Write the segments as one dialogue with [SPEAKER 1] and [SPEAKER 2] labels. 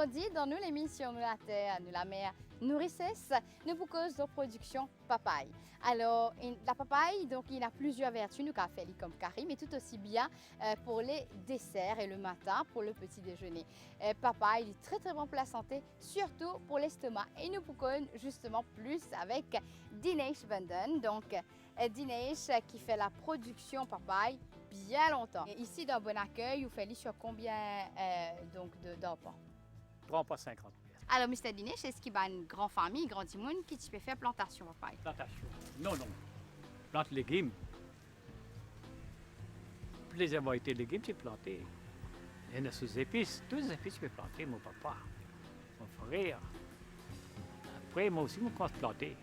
[SPEAKER 1] Aujourd'hui, dans nous l'émission Nous la Terre, nous la mer, nourrissesse, nous vous cause de production papaye. Alors, la papaye, donc, il a plusieurs vertus, nous café comme Karim, mais tout aussi bien pour les desserts et le matin pour le petit déjeuner. Papaye est très très bon pour la santé, surtout pour l'estomac. Et nous vous connaissons justement plus avec Dinesh Vanden, donc Dinesh qui fait la production papaye bien longtemps. Et ici, dans Bon Accueil, vous faites sur combien d'enfants?
[SPEAKER 2] 3 pas 50.
[SPEAKER 1] Alors, Mr. Dinesh, est-ce qu'il y a une grande famille, grand monde qui peut faire plantation papaye?
[SPEAKER 2] Plantation. Non, non. Plante légumes. Les variétés de légumes, c'est planté. Il y en a sous épices. Tous les épices, je peux planter, mon papa, mon frère. Après, moi aussi, je commence à planter.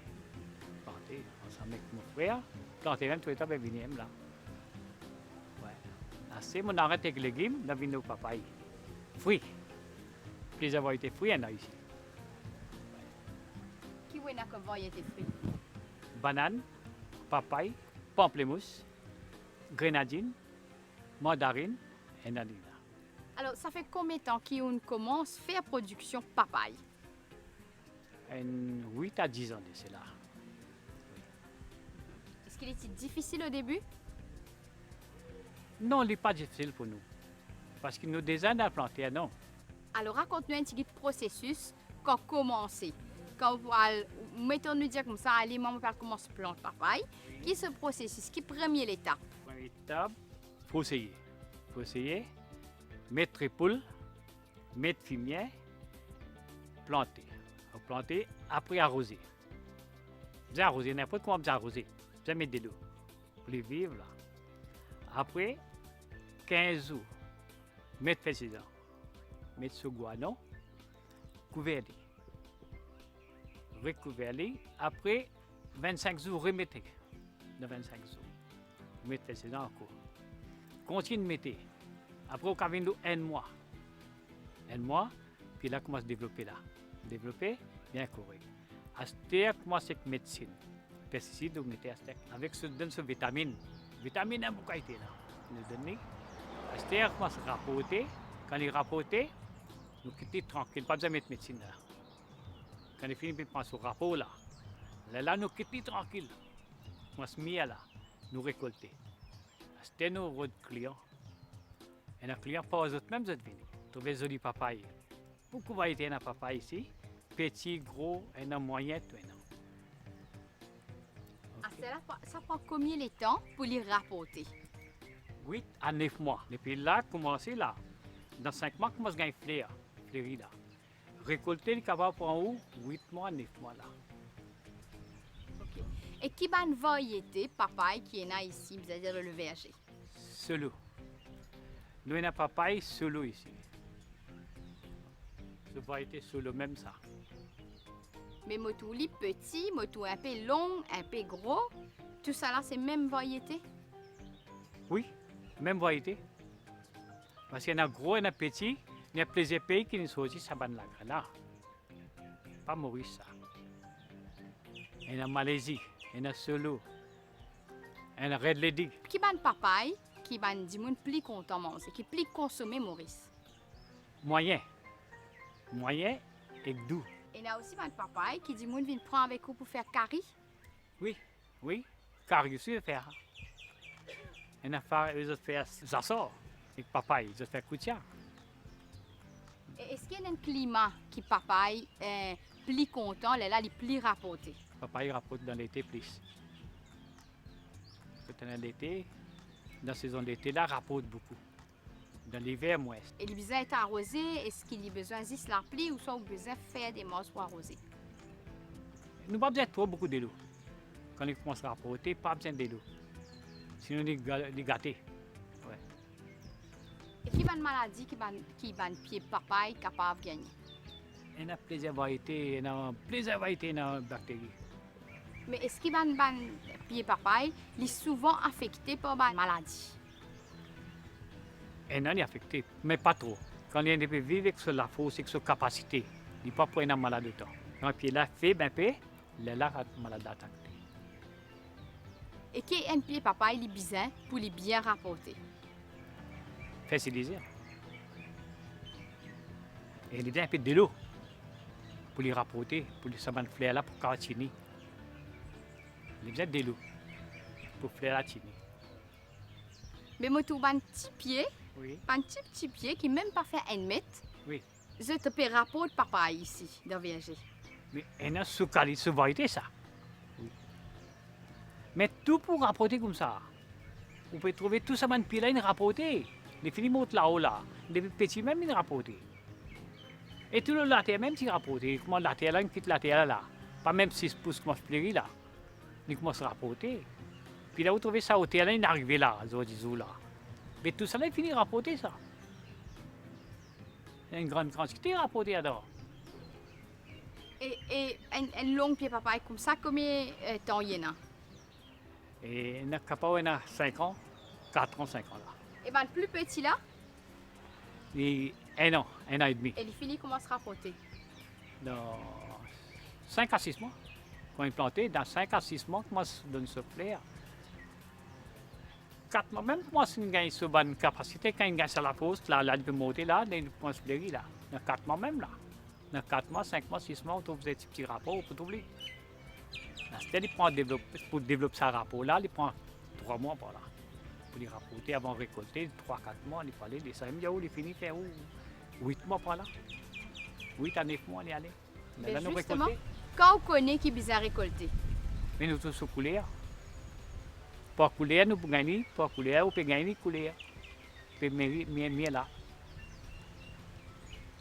[SPEAKER 2] Planter ensemble avec mon frère. Planter même tout le temps avec Viniem, là. Ouais. Assez, mon arrête avec les légumes, la vigne au papaye. Fruits. Les variétés de fruits, il y en a ici.
[SPEAKER 1] Qui est comme variété de fruits?
[SPEAKER 2] Banane, papaye, pamplemousse, grenadine, mandarine et nanina.
[SPEAKER 1] Alors, ça fait combien de temps qu'on commence à faire production papaye?
[SPEAKER 2] 8 à 10 ans de cela.
[SPEAKER 1] Est-ce qu'il était difficile au début?
[SPEAKER 2] Non, il n'est pas difficile pour nous. Parce que nous déjà à planter, non.
[SPEAKER 1] Alors, raconte-nous un petit processus quand commencer. Quand mettons-nous dire comme ça, allez, maman va commencer à planter papaye. Qui est ce processus? Qui est première étape?
[SPEAKER 2] Première étape, il faut essayer. Il faut essayer, mettre épaule, mettre fumier, planter. Faut planter, après arroser. Vous arroser, n'importe comment vous arroser. Vous mettre de l'eau pour les vivre là. Après, 15 jours, mettre fait saison. Mettre ce guano, couvert. Recouvert. Après 25 jours, remettez. De 25 jours. Mettez ces dents encore. Continuez de mettre. Après, au cas où un mois. Un mois, puis là, commence à développer là. Développer, bien correct. Astère commence avec médecine. Pesticides, vous mettez astère. Avec ce donne ce vitamine. Vitamine a beaucoup été là. Nous donnez. Astère commence à rapporter. Quand il rapporte, nous quittons tranquille, pas besoin de mettre médecine là. Quand il finit, il pense au rapport là. Là, nous quittons tranquille. On se met là, nous récolter. C'était nos clients. Et nos clients, pas aux autres, même eux venus. Trouver joli papaye. Beaucoup de variétés de papaye ici. Petit, gros, et un moyen, tout.
[SPEAKER 1] Ça prend combien de temps pour les rapporter?
[SPEAKER 2] 8 à 9 mois. Depuis là, commencer là. Dans 5 mois, commence à gagner fleurir là. Récolter le cabas pour en haut, 8 mois, 9 mois là.
[SPEAKER 1] Okay. Et qui est une variété papaye qui est ici, c'est-à-dire le verger?
[SPEAKER 2] Solo. Nous avons papaye solo ici. Ce variété solo, même ça.
[SPEAKER 1] Mais motou li petit, motou un peu long, un peu gros, tout ça là, c'est même variété?
[SPEAKER 2] Oui, même variété. Parce qu'il y en a gros, il y en a petit, il y a plusieurs pays qui nous sortent ça ban là. Pas Maurice ça. Il y en a Malaisie, il y en a Solo, il y en a Red Lady.
[SPEAKER 1] Qui est une papaye qui est du plus content manger, qui est plus consommé Maurice?
[SPEAKER 2] Moyen. Moyen et doux.
[SPEAKER 1] Il y a aussi une papaye qui dit que vient prendre avec vous pour faire curry.
[SPEAKER 2] Oui, oui, curry aussi de faire. Il y en a eux autres faire ça sort. Avec papaye, ils autres faire coutia.
[SPEAKER 1] Est-ce qu'il y a un climat qui papaye plus content, là, il est plus rapporté?
[SPEAKER 2] Papaye rapporte dans l'été plus. Quand on a l'été, dans la saison d'été, là, rapporte beaucoup. Dans l'hiver, moins.
[SPEAKER 1] Et il a besoin d'être arrosé, est-ce qu'il a besoin de la pluie ou soit il a besoin de faire des morceaux pour arroser?
[SPEAKER 2] Nous n'avons pas besoin de trop beaucoup d'eau. Quand on commence à rapporter, pas besoin d'eau. Sinon, on est gâté. Ouais.
[SPEAKER 1] Et qui a une maladie qui a un pied papaye capable de gagner?
[SPEAKER 2] Il y a plusieurs variétés, de bactéries.
[SPEAKER 1] Mais est-ce qu'il y a un pied papaye qui est souvent affecté par une maladie?
[SPEAKER 2] Il est affecté, mais pas trop. Quand il y a des pays vivent avec la force, avec sa capacité, il n'est pas pour un malade de temps. Quand le pied là fait bien peu, il est là malade d'attaque.
[SPEAKER 1] Et qui est un pied papaye qui est besoin pour les bien rapporter?
[SPEAKER 2] Faciliser. Et il y a un peu de l'eau pour les rapporter, pour les saban fleurs là, pour cartiner. Il y a de l'eau pour fleurs la chini.
[SPEAKER 1] Mais moi, tout un petit pied,
[SPEAKER 2] Oui,
[SPEAKER 1] un petit pied qui même pas fait 1 mètre.
[SPEAKER 2] oui.
[SPEAKER 1] Je te paie rapport de papaye ici, dans Verger.
[SPEAKER 2] Mais il y a sous qualité, sous variété ça. Oui. Mais tout pour rapporter comme ça. Vous pouvez trouver tout ça dans le pied là, il rapporté. Les finis montent là-haut là. Les petits même, ils rapporté. Et tout le la terre même, il rapporté. Comment la terre là, il quitte la terre là. Pas même 6 pouces comme je là. Il commence à rapporter. Puis là, vous trouvez ça au terre là, il est arrivé là, là. Mais tout ça là, il finit rapporter ça. Il y a une grande quantité rapportée alors.
[SPEAKER 1] Et un long pied papaye comme ça, combien de temps il y en a?
[SPEAKER 2] Et il y a capable, il y a 5 ans, 4 ans, 5 ans là.
[SPEAKER 1] Et ben le plus petit là,
[SPEAKER 2] Et 1 an et demi.
[SPEAKER 1] et il finit commence à rapporter.
[SPEAKER 2] Dans 5 à 6 mois. Quand il est planté, dans 5 à 6 mois, commence à donner ce fleur. 4 mois, même commence à gagner cette bonne capacité. Quand il gagne sur la poste, là, il peut monter là, il commence à fleurir là. Dans 4 mois même là. Dans 4 mois, 5 mois, 6 mois, on trouve des petits rapports pour trouver. C'est-à-dire pour développer ce rapport là, il prend 3 mois par là. Pour les rapporter avant de récolter, 3-4 mois, il faut aller, les 5 mois, il finit faire 8 mois par là. 8 à 9 mois, on est allé.
[SPEAKER 1] Mais
[SPEAKER 2] Là, nous
[SPEAKER 1] justement,
[SPEAKER 2] récolter.
[SPEAKER 1] quand on connaît qui bizarre récolter,
[SPEAKER 2] Mais nous tous sous couleur. Pas couleur, nous pouvons gagner. Pas couleur, on peut gagner couleur. On peut mieux là.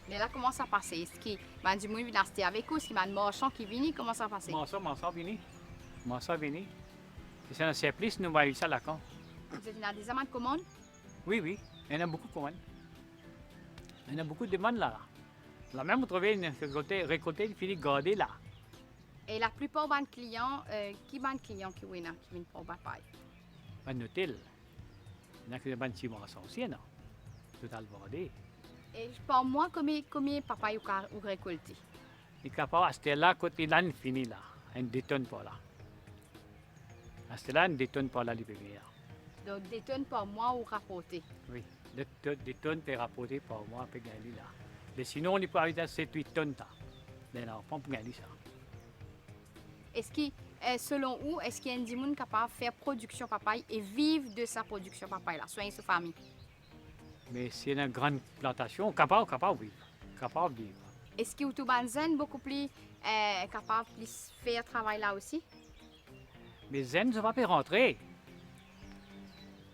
[SPEAKER 1] mais là, comment ça passe? Est-ce qu'il y a du monde qui vient acheter avec vous? Est-ce qu'il y a un marchand qui vient? Comment ça passe?
[SPEAKER 2] Mansa, vini. Mansa, vini. C'est un surplus, nous voyons ça là quand.
[SPEAKER 1] Vous êtes dans des demandes de commandes?
[SPEAKER 2] Oui, oui. Il y en a beaucoup de commandes. Il y en a beaucoup de demandes là. Là même, vous trouvez une récoltée, il finit gardée là.
[SPEAKER 1] Et la plupart des clients, qui viennent qui viennent pour papaye?
[SPEAKER 2] Un hôtel. Il y en a que des bonnes chimances aussi, non? Total bordé.
[SPEAKER 1] Et par mois, combien papaye vous récoltez?
[SPEAKER 2] Il est capable d'acheter là, côté là, il finit là. Un détonne pas là. Acheter là, un détonne pas là, il peut venir.
[SPEAKER 1] Donc, des tonnes par mois vous rapportez.
[SPEAKER 2] Oui, des tonnes peut rapporter par mois pour gagner là. Mais sinon, on peut arriver à 7-8 tonnes là. Mais l'enfant pour gagner ça.
[SPEAKER 1] Est-ce que, selon vous, est-ce qu'il y a des gens capables de faire production papaye et vivre de sa production papaye là, soigner sa famille?
[SPEAKER 2] Mais c'est une grande plantation, capable de vivre. Capable de vivre.
[SPEAKER 1] Est-ce que vous êtes beaucoup plus capable de faire travail là aussi?
[SPEAKER 2] Mais zen, ça va pas rentrer.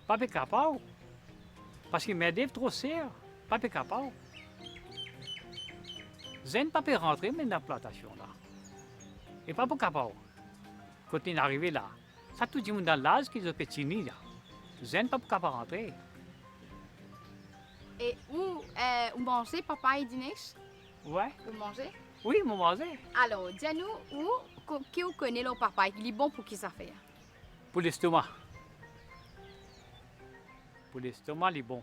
[SPEAKER 2] Pas capable. Parce que mes trop serre. Pas capable. Zen pas peut rentrer mais dans la plantation là. Et pas capable. Quand il est arrivé là, ça tout le monde dans l'âge qu'ils ont pétini là. Zen pas capable de rentrer.
[SPEAKER 1] Et vous mangez papaye dimanche?
[SPEAKER 2] Ouais.
[SPEAKER 1] Vous mangez?
[SPEAKER 2] Oui, mon mangé.
[SPEAKER 1] Alors, dis-nous, qui vous connaît le papaye? Il est bon pour qui ça fait?
[SPEAKER 2] Pour l'estomac. Pour l'estomac, il est bon.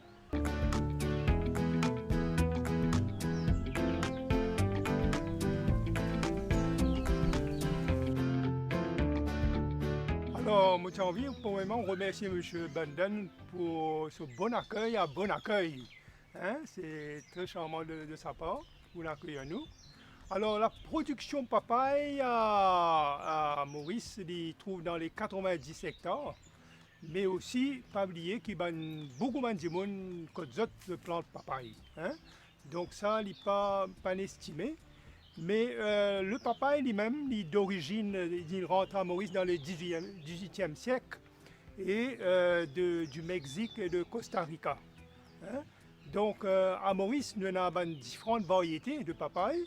[SPEAKER 3] Alors, moi, j'ai envie pour vraiment remercier M. Banden pour ce bon accueil Hein? C'est très charmant de sa part pour l'accueillir nous. Alors, la production papaye à Maurice, il trouve dans les 90 hectares, mais aussi, pas oublier qu'il y a beaucoup de monde qui plantent papaye. Hein? Donc, ça, il n'est pas estimé. Mais le papaye lui-même, d'origine, il rentre à Maurice dans le 18e siècle et du Mexique et de Costa Rica. Hein? Donc à Maurice, nous avons différentes variétés de papaye,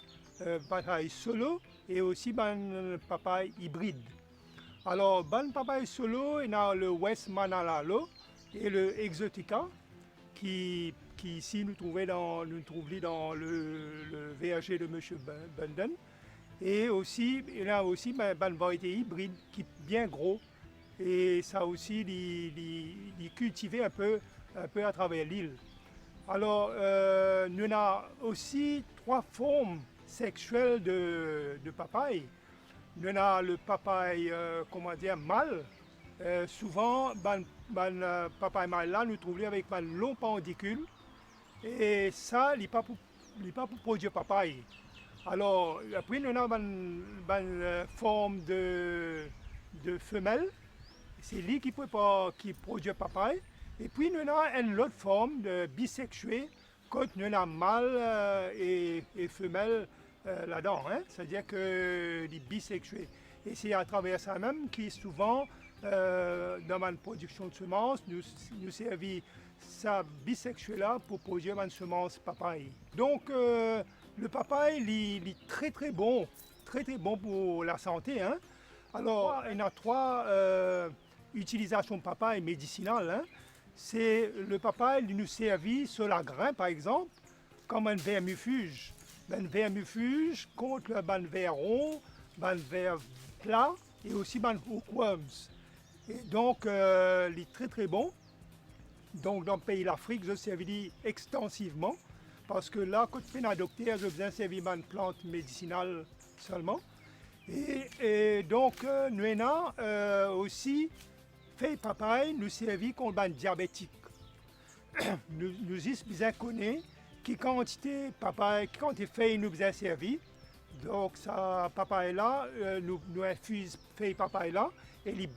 [SPEAKER 3] papaye solo et aussi papaye hybride. Alors, papaye solo, il y a le West Manalalo et le Exotica qui ici nous trouvons dans le verger de M. Banden. Et aussi, il y a aussi une variété hybride qui est bien gros. Et ça aussi, il est cultivé un peu à travers l'île. Alors, nous avons aussi 3 formes sexuelles de papaye. Nous avons le papaye, mâle. Souvent, papaye mâle là, nous trouvons avec un long pendicule. Et ça, il n'est pas pas pour produire papaye. Alors, après, nous avons une forme de femelle. C'est lui qui produit papaye. Et puis, nous avons une autre forme de bisexué, quand nous avons mâle et femelle là-dedans. Hein? C'est-à-dire que les bisexués. Et c'est à travers ça même qui souvent, dans ma production de semences, nous servons ça bisexué-là pour produire une semence papaye. Donc, le papaye, il est très très bon pour la santé. Hein? Alors, il y a 3 utilisations de papaye médicinales. Hein? C'est le papaye, il nous servit sur la grain, par exemple, comme un vermifuge. Un vermifuge contre le verre rond, le verre plat et aussi le hookworms. Et donc, il est très très bon. Donc, dans le pays d'Afrique, je servis extensivement. Parce que là, quand je fais un docteur, je besoin de servir une plante médicinale seulement. Et donc, nous avons aussi fait papaye, nous servir contre les diabétiques. Nous avons besoin de connaître quelle quantité de papaye, quelle quantité de feuilles nous avons servi. Donc, ça, papaye là, nous infusons feuilles papaye là et les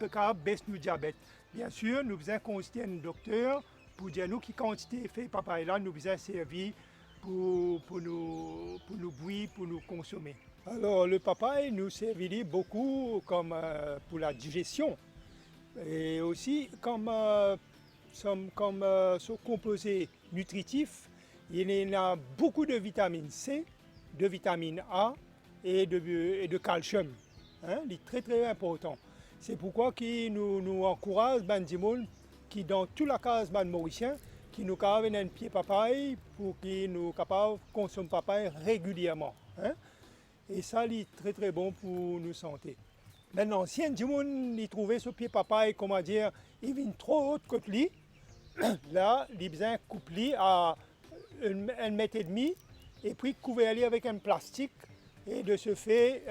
[SPEAKER 3] baisse nous diabète. Bien sûr, nous avons consulter un docteur pour dire nous quelle quantité de feuilles papaye là nous avons servi pour nous boire, pour nous consommer. Alors, le papaye nous servit beaucoup comme pour la digestion et aussi comme son composé nutritif. Il y a beaucoup de vitamine C, de vitamine A et de calcium. Hein, il est très très important. C'est pourquoi nous encourage les qui dans toute la case mauricien qui nous avons un pied papaye pour qu'ils nous capables de consommer papaye régulièrement. Hein? Et ça, c'est très très bon pour nous santé. Maintenant, si un monde trouvé ce pied papaye, comment dire, il vient trop haut que lui, là, il a besoin de couper à 1,5 mètre et puis couvrir avec un plastique. Et de ce fait,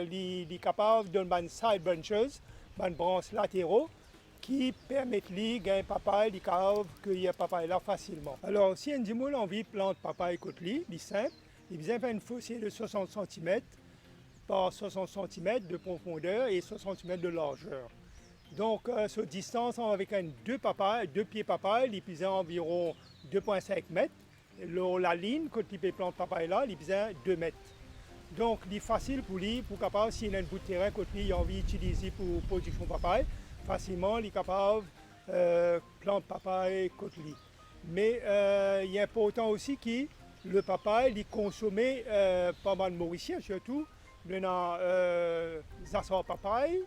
[SPEAKER 3] il est capable de donner des side branches, des branches latéraux, qui permettent de gagner papaye, il cueillir papaye là facilement. Alors, si un dimoul a envie de planter papaye côté lui, c'est simple, il a besoin d'un fossé de 60 cm par 60 cm de profondeur et 60 cm de largeur. Donc, cette distance avec deux pieds papaye, il besoin environ 2,5 mètres. La ligne, quand il peut planter papaye là, il besoin 2 mètres. Donc, il est facile pour lui, pour capable, s'il a un bout de terrain côté lui, il a envie d'utiliser pour production papaye, facilement, il est capable de planter papaye côté lui. Mais il est important aussi que le papaye est consommé par les Mauriciens surtout. Nous avons des assorts papaye,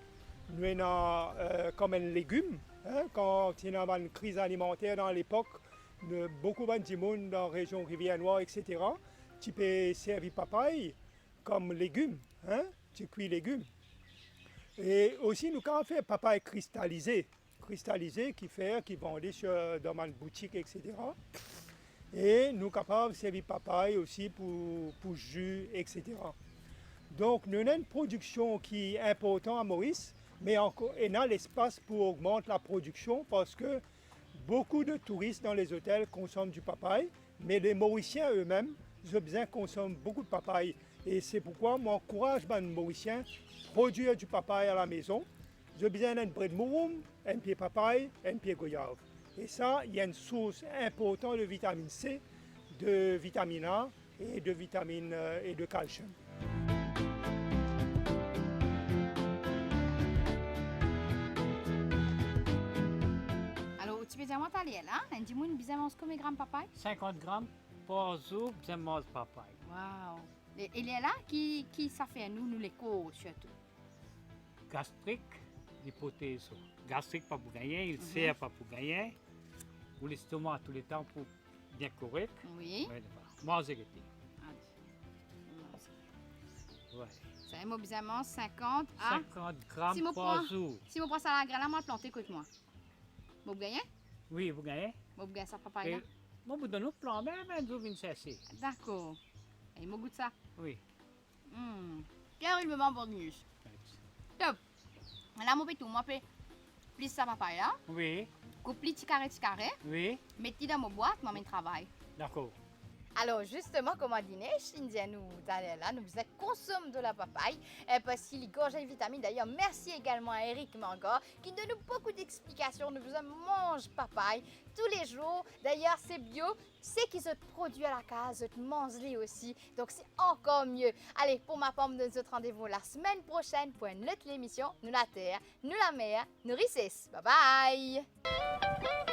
[SPEAKER 3] nous avons comme un légume. Hein, quand il y a une crise alimentaire dans l'époque, beaucoup de monde dans la région Rivière-Noire, etc., tu peux servir papaye comme légume, hein, tu cuis légumes. Et aussi, nous avons fait papaye cristallisé qui vendait dans une boutique, etc. Et nous sommes capables de servir papaye aussi pour jus, etc. Donc, nous avons une production qui est importante à Maurice, mais on a l'espace pour augmenter la production parce que beaucoup de touristes dans les hôtels consomment du papaye, mais les Mauriciens eux-mêmes, consomment beaucoup de papaye. Et c'est pourquoi moi j'encourage les Mauriciens à produire du papaye à la maison. J'ai besoin d'un brin de mouroum, un pied papaye, un pied goyave. Et ça, il y a une source importante de vitamine C, de vitamine A et de vitamine et de calcium.
[SPEAKER 1] Alors, tu peux dire moi t'allais là, un petit monde bien mange combien de grammes papaye?
[SPEAKER 2] 50 grammes par jour, bien mange papaye.
[SPEAKER 1] Waouh! Et il est là qui ça fait nous les cours surtout.
[SPEAKER 2] Gastrique, l'hypothèse. Gastrique pas pour gagner, il sert pas pour gagner. Pour l'estomac tout le temps pour bien correct.
[SPEAKER 1] Oui.
[SPEAKER 2] Manger le
[SPEAKER 1] Ouais. Ça est mobilisement 50 à
[SPEAKER 2] 50 grammes par jour.
[SPEAKER 1] Si je prends ça à la graine, moi planter écoute moi. Vous gagnez?
[SPEAKER 2] Oui, vous gagnez.
[SPEAKER 1] Vous gagnez ça papaye là?
[SPEAKER 2] Moi vous donne un plan même vous venez chercher.
[SPEAKER 1] D'accord. Et moi goûte ça.
[SPEAKER 2] Oui.
[SPEAKER 1] Pierre il me vend bonne news. Top. Là moi tout moi fais plus ça papaye là.
[SPEAKER 2] Oui.
[SPEAKER 1] Coupe petit carré.
[SPEAKER 2] Oui.
[SPEAKER 1] Mettez dans ma boîte, moi je travaille.
[SPEAKER 2] D'accord.
[SPEAKER 1] Alors justement, comme on dit, India, nous là, nous consommons de la papaye parce qu'il est gorgé de vitamines. D'ailleurs, merci également à Eric Mangor qui donne nous beaucoup d'explications. Nous mange papaye tous les jours. D'ailleurs, c'est bio, c'est qui se produit à la case, se mange aussi. Donc c'est encore mieux. Allez, pour ma part, nous donne notre rendez-vous la semaine prochaine pour une autre émission. Nous la terre, nous la mer, nous Rices. Bye bye.